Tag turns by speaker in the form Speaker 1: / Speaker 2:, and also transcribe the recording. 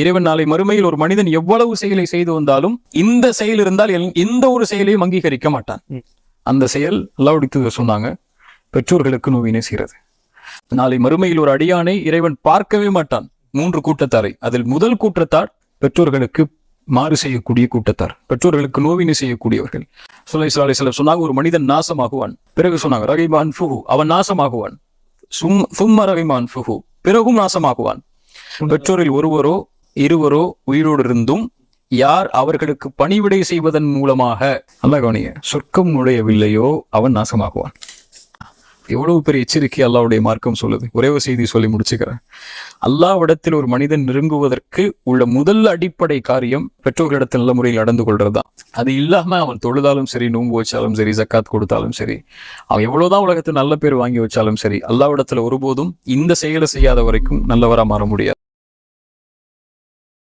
Speaker 1: இறைவன் நாளை மறுமையில் ஒரு மனிதன் எவ்வளவு செயலை செய்து வந்தாலும் இந்த செயல் இருந்தால் எந்த ஒரு செயலையும் அங்கீகரிக்க மாட்டான். அந்த செயல் அல்லாஹ்வுடைய சொன்னாங்க, பெற்றோர்களுக்கு நோவினை செய்கிறது. நாளை மறுமையில் ஒரு அடியானை இறைவன் பார்க்கவே மாட்டான். 3 கூட்டத்தாரை. அதில் முதல் கூட்டத்தார் பெற்றோர்களுக்கு மாறு செய்யக்கூடிய கூட்டத்தார், பெற்றோர்களுக்கு நோவினை செய்யக்கூடியவர்கள். ஸல்லல்லாஹு அலைஹி வஸல்லம் சொன்னாங்க, ஒரு மனிதன் நாசமாகுவான். பிறகு சொன்னாங்க, ரகிமான் ஃபுஹு, அவன் நாசமாகுவான். சும்ம ரகிமான் ஃபுஹு, பிறகும் நாசமாகுவான். பெற்றோரில் ஒருவரோ இருவரோ உயிரோடு இருந்தும் யார் அவர்களுக்கு பணிவிடை செய்வதன் மூலமாக அல்லாஹ் கவனிங்க சொர்க்கம் நுழையவில்லையோ அவன் நாசமாகுவான். எவ்வளவு பெரிய எச்சரிக்கை அல்லாஹ்வுடைய மார்க்கம் சொல்லுது. ஒரே ஒரு செய்தி சொல்லி முடிச்சுக்கிறேன். அல்லாஹ்விடத்தில் ஒரு மனிதன் நெருங்குவதற்கு உள்ள முதல் அடிப்படை காரியம் பெற்றோர்களிடத்தில் நல்ல முறையில் நடந்து கொள்றதுதான். அது இல்லாம அவன் தொழுதாலும் சரி, நோன்பு வச்சாலும் சரி, ஜக்காத் கொடுத்தாலும் சரி, அவன் எவ்வளவுதான் உலகத்தில் நல்ல பேர் வாங்கி வச்சாலும் சரி, அல்லாஹ்விடத்துல ஒருபோதும் இந்த செயலை செய்யாத வரைக்கும் நல்லவரா மாற முடியாது.